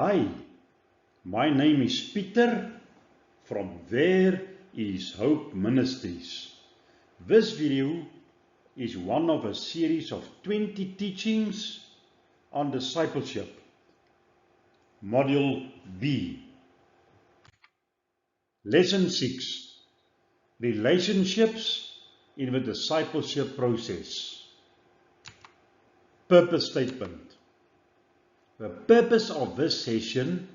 Hi, my name is Peter from There is Hope Ministries. This video is one of a series of 20 teachings on discipleship. Module B. Lesson 6. Relationships in the discipleship process. Purpose statement. The purpose of this session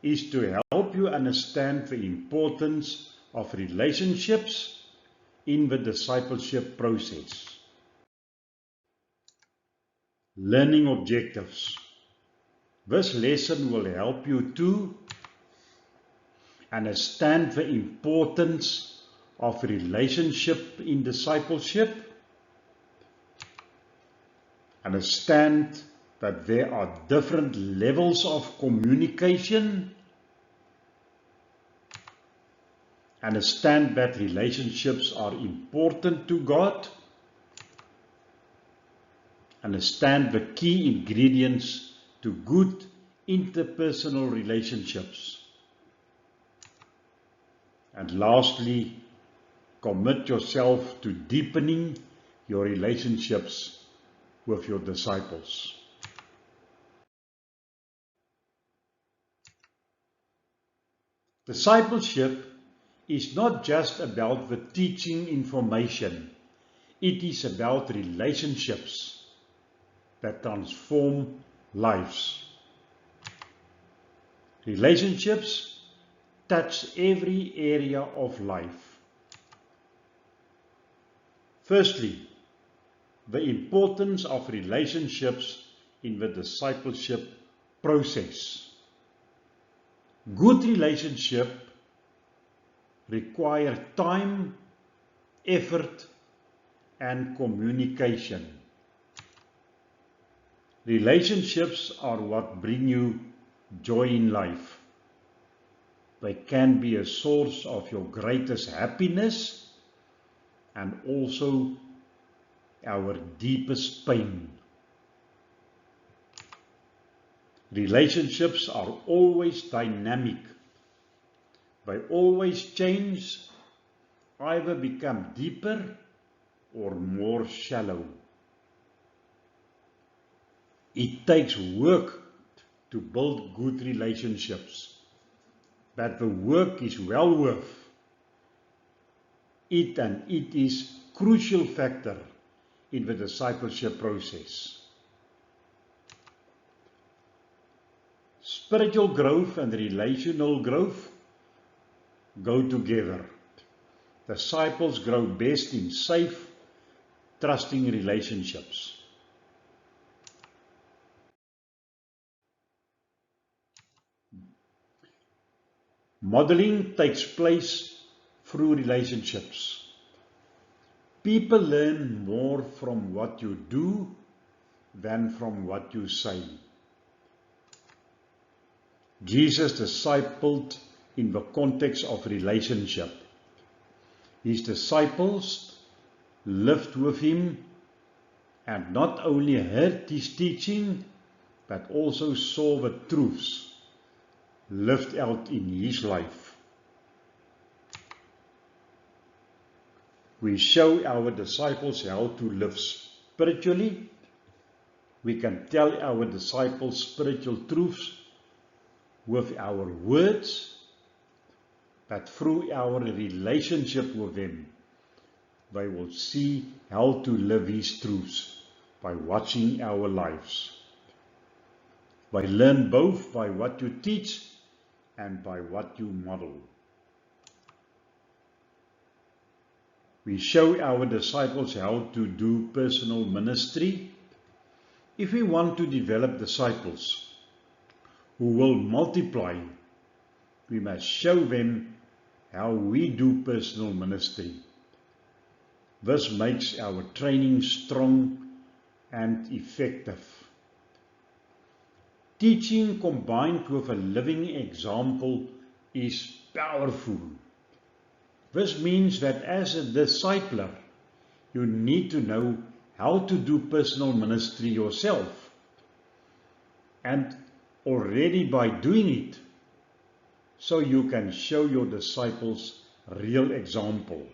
is to help you understand the importance of relationships in the discipleship process. Learning objectives. This lesson will help you to understand the importance of relationship in discipleship, understand that there are different levels of communication, understand that relationships are important to God, understand the key ingredients to good interpersonal relationships, and lastly, commit yourself to deepening your relationships with your disciples. Discipleship is not just about the teaching information. It is about relationships that transform lives. Relationships touch every area of life. Firstly, the importance of relationships in the discipleship process. Good relationship require time, effort, and communication. Relationships are what bring you joy in life. They can be a source of your greatest happiness and also our deepest pain. Relationships are always dynamic. They always change, either become deeper or more shallow. It takes work to build good relationships, but the work is well worth it, and it is a crucial factor in the discipleship process. Spiritual growth and relational growth go together. Disciples grow best in safe, trusting relationships. Modeling takes place through relationships. People learn more from what you do than from what you say. Jesus discipled in the context of relationship. His disciples lived with him and not only heard his teaching, but also saw the truths lived out in his life. We show our disciples how to live spiritually. We can tell our disciples spiritual truths with our words, but through our relationship with them, they will see how to live these truths by watching our lives. They learn both by what you teach and by what you model. We show our disciples how to do personal ministry. If we want to develop disciples who will multiply, we must show them how we do personal ministry. This makes our training strong and effective. Teaching combined with a living example is powerful. This means that as a discipler, you need to know how to do personal ministry yourself. And already by doing it, so you can show your disciples real example.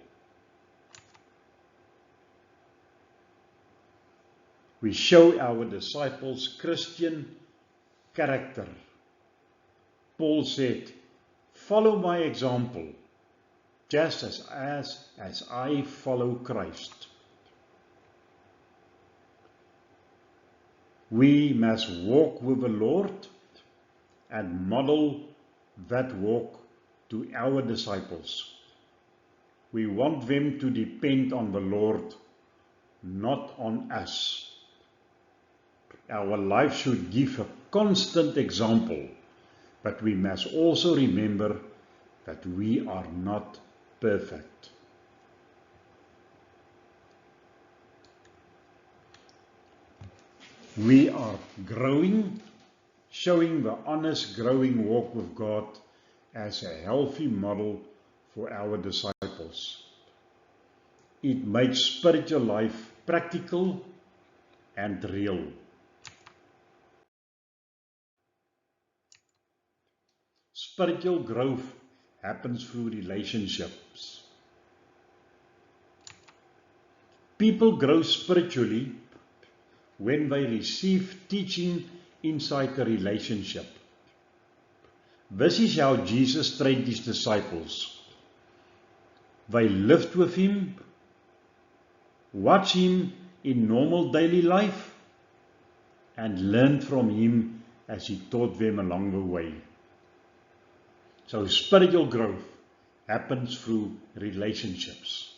We show our disciples Christian character. Paul said, "Follow my example, just as I follow Christ." We must walk with the Lord and model that walk to our disciples. We want them to depend on the Lord, not on us. Our life should give a constant example, but we must also remember that we are not perfect. We are growing, showing the honest growing walk with God as a healthy model for our disciples. It makes spiritual life practical and real. Spiritual growth happens through relationships. People grow spiritually when they receive teaching inside the relationship. This is how Jesus trained his disciples. They lived with him, watched him in normal daily life, and learned from him as he taught them along the way. So spiritual growth happens through relationships.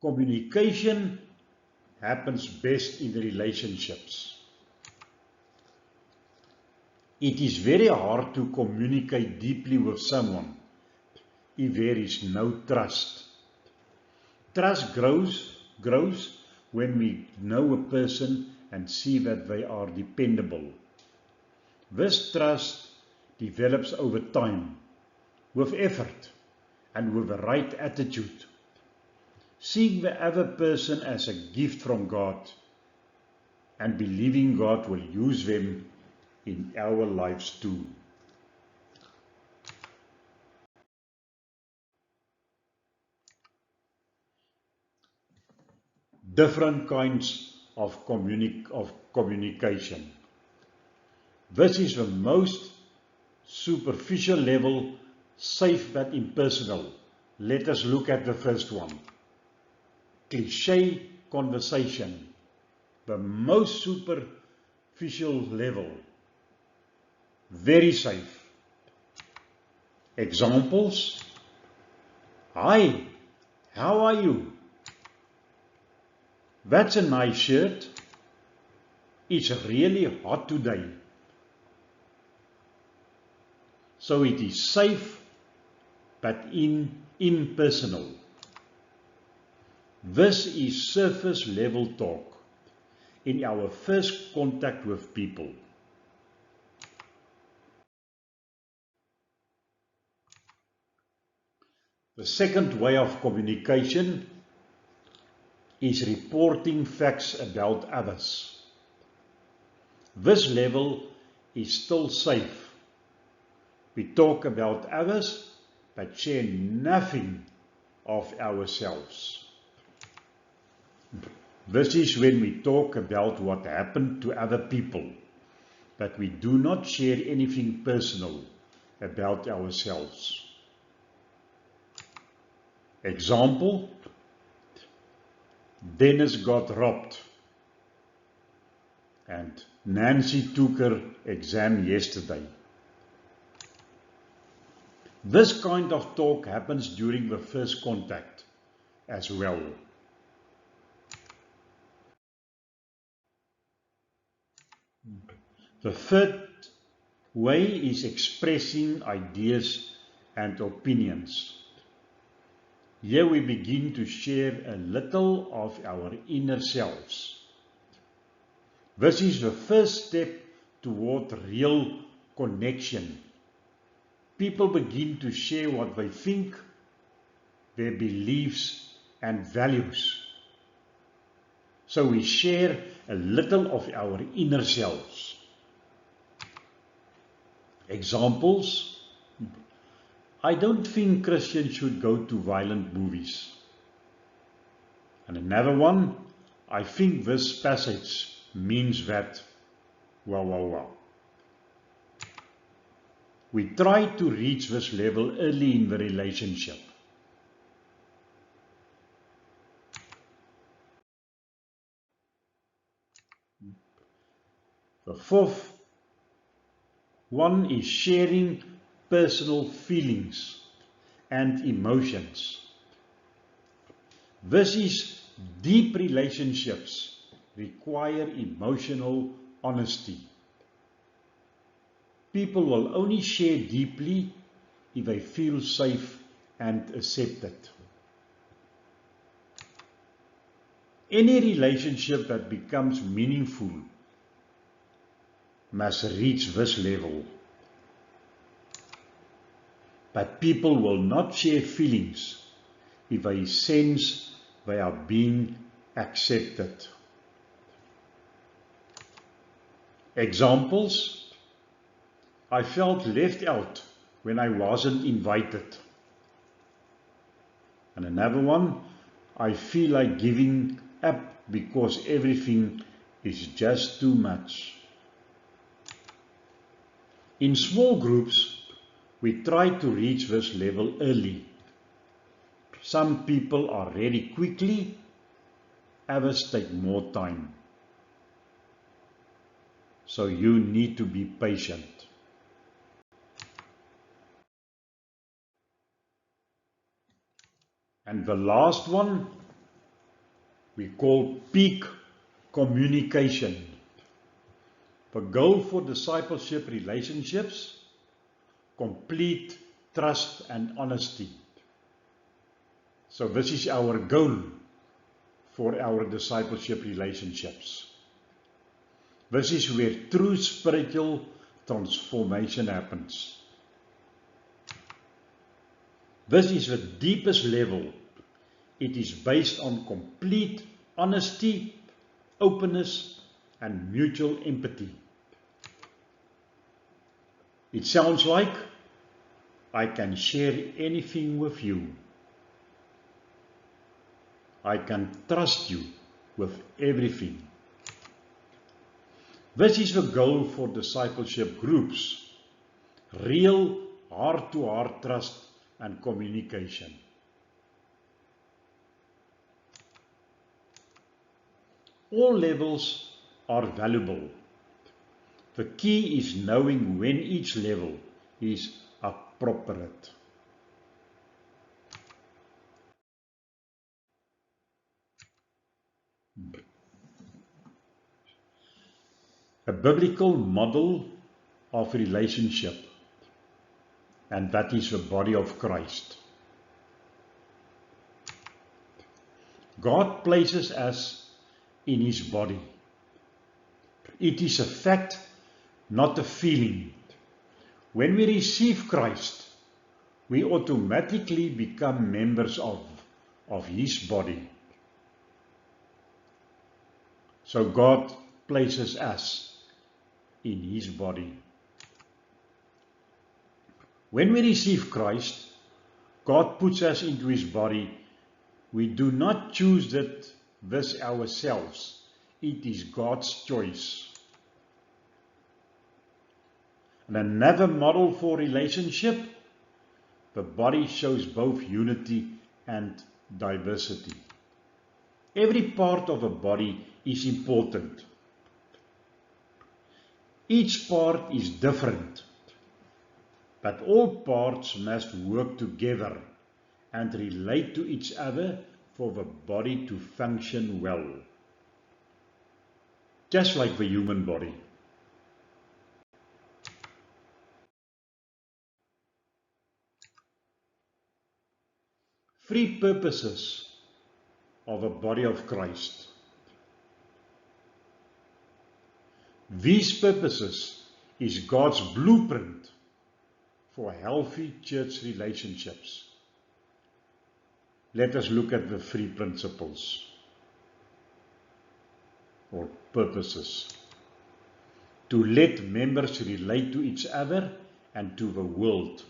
Communication happens best in the relationships. It is very hard to communicate deeply with someone if there is no trust. Trust grows when we know a person and see that they are dependable. This trust develops over time, with effort and with the right attitude. Seeing the other person as a gift from God and believing God will use them in our lives too. Different kinds of communication. This is the most superficial level, safe but impersonal. Let us look at the first one. Cliché conversation, the most superficial level, very safe. Examples: "Hi, how are you? That's a nice shirt. It's really hot today." So it is safe but impersonal. This is surface level talk in our first contact with people. The second way of communication is reporting facts about others. This level is still safe. We talk about others but share nothing of ourselves. This is when we talk about what happened to other people, but we do not share anything personal about ourselves. Example: Dennis got robbed and Nancy took her exam yesterday. This kind of talk happens during the first contact as well. The third way is expressing ideas and opinions. Here we begin to share a little of our inner selves. This is the first step toward real connection. People begin to share what they think, their beliefs and values. So we share a little of our inner selves. Examples: I don't think Christians should go to violent movies. And another one, I think this passage means that, wow. We try to reach this level early in the relationship. The fourth one is sharing personal feelings and emotions. This is deep relationships require emotional honesty. People will only share deeply if they feel safe and accepted. Any relationship that becomes meaningful must reach this level. But people will not share feelings if they sense they are being accepted. Examples: I felt left out when I wasn't invited. And another one, I feel like giving up because everything is just too much. In small groups, we try to reach this level early. Some people are ready quickly, others take more time. So you need to be patient. And the last one we call peak communication. The goal for discipleship relationships: complete trust and honesty. So this is our goal for our discipleship relationships. This is where true spiritual transformation happens. This is the deepest level. It is based on complete honesty, openness, and mutual empathy. It sounds like I can share anything with you. I can trust you with everything. This is the goal for discipleship groups: real heart-to-heart trust and communication. All levels are valuable. The key is knowing when each level is appropriate. A biblical model of relationship, and that is the body of Christ. God places us in His body. It is a fact, not a feeling. When we receive Christ, we automatically become members of His body. So God places us in His body. When we receive Christ, God puts us into His body. We do not choose this ourselves. It is God's choice. And another model for relationship: the body shows both unity and diversity. Every part of a body is important. Each part is different, but all parts must work together and relate to each other for the body to function well. Just like the human body. Three purposes of a body of Christ. These purposes is God's blueprint for healthy church relationships. Let us look at the three principles. or purposes. To let members relate to each other and to the world.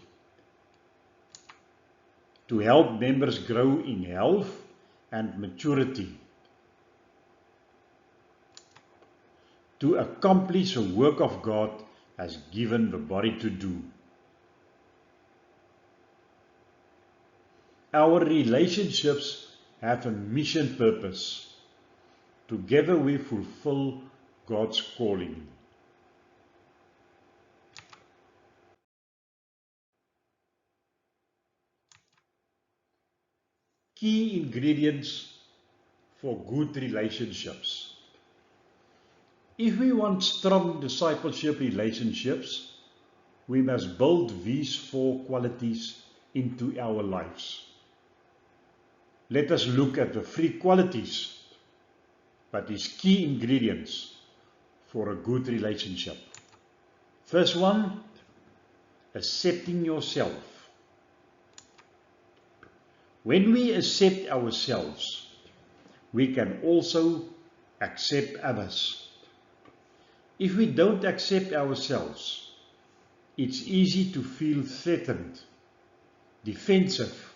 To help members grow in health and maturity. To accomplish the work of God has given the body to do. Our relationships have a mission purpose. Together we fulfill God's calling. Key ingredients for good relationships. If we want strong discipleship relationships, we must build these 4 qualities into our lives. Let us look at the 3 qualities, but these key ingredients for a good relationship. First one, accepting yourself. When we accept ourselves, we can also accept others. If we don't accept ourselves, it's easy to feel threatened, defensive,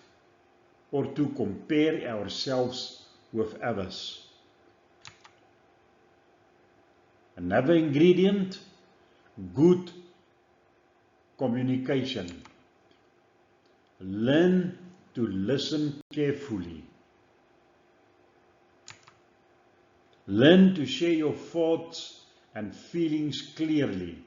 or to compare ourselves with others. Another ingredient, good communication. Learn to listen carefully. Learn to share your thoughts and feelings clearly.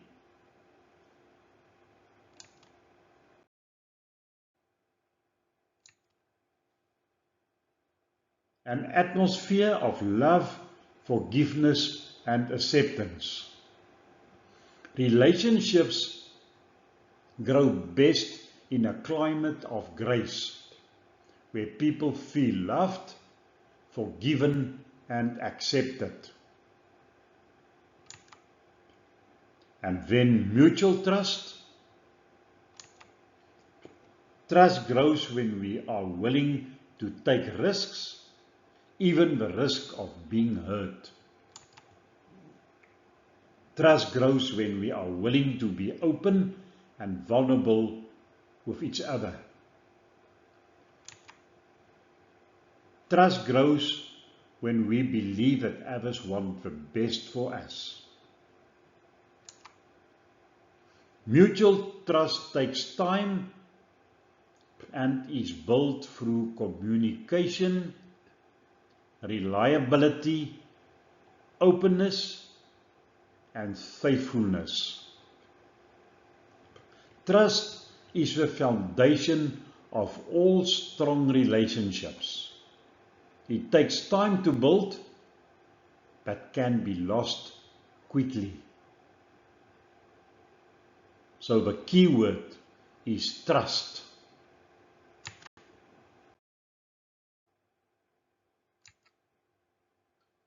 An atmosphere of love, forgiveness, and acceptance. Relationships grow best in a climate of grace, where people feel loved, forgiven, and accepted. And then mutual trust. Trust grows when we are willing to take risks, even the risk of being hurt. Trust grows when we are willing to be open and vulnerable with each other. Trust grows when we believe that others want the best for us. Mutual trust takes time and is built through communication, reliability, openness, and faithfulness. Trust is the foundation of all strong relationships. It takes time to build, but can be lost quickly. So the key word is trust.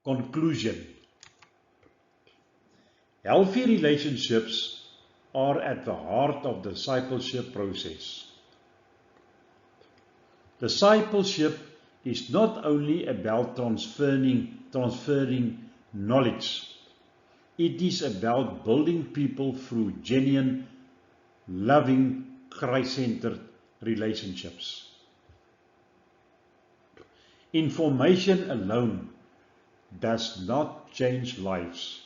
Conclusion. Healthy relationships are at the heart of the discipleship process. Discipleship is not only about transferring knowledge. It is about building people through genuine, loving, Christ-centered relationships. Information alone does not change lives.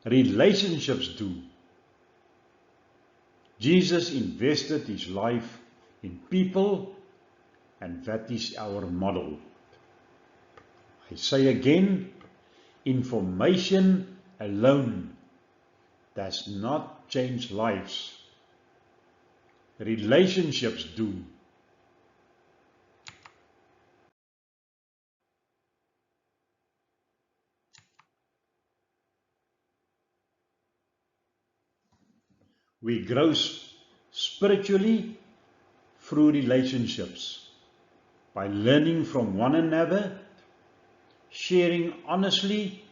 Relationships do. Jesus invested his life in people, and that is our model. I say again, information alone does not change lives. Relationships do. We grow spiritually through relationships, by learning from one another, sharing honestly,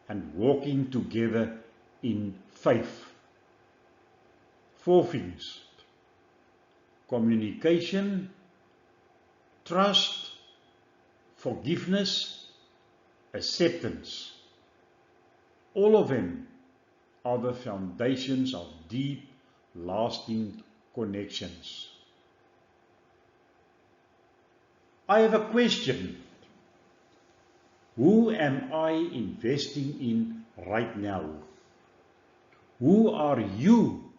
and walking together in faith. 4 things: communication, trust, forgiveness, acceptance. All of them are the foundations of deep, lasting connections. I have a question. Who am I investing in right now? Who are you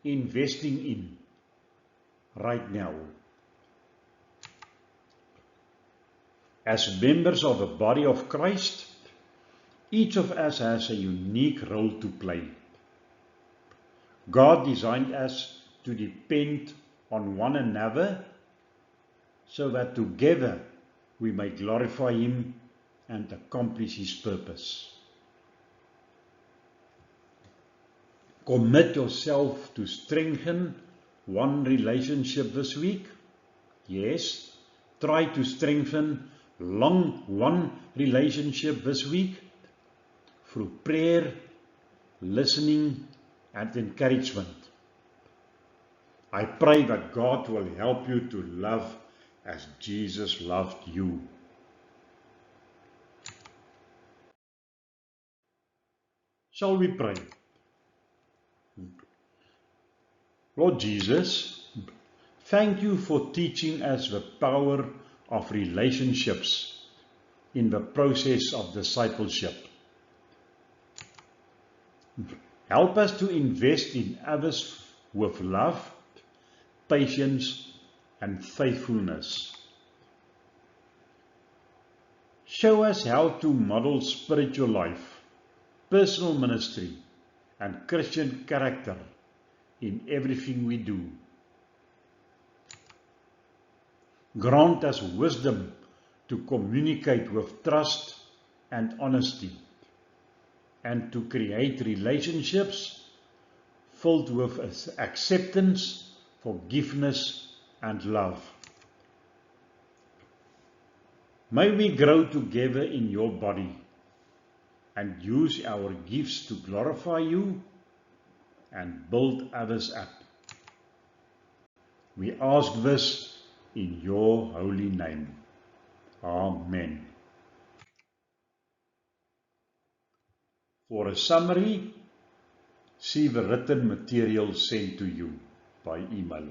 investing in right now? As members of the body of Christ, each of us has a unique role to play. God designed us to depend on one another so that together we may glorify Him and accomplish His purpose. Commit yourself to strengthen one relationship this week. Yes, try to strengthen one relationship this week through prayer, listening, and encouragement. I pray that God will help you to love as Jesus loved you. Shall we pray? Lord Jesus, thank you for teaching us the power of relationships in the process of discipleship. Help us to invest in others with love, patience, and faithfulness. Show us how to model spiritual life, personal ministry, and Christian character in everything we do. Grant us wisdom to communicate with trust and honesty, and to create relationships filled with acceptance, forgiveness, and love. May we grow together in your body and use our gifts to glorify you and build others up. We ask this in your holy name. Amen. For a summary, see the written material sent to you by email.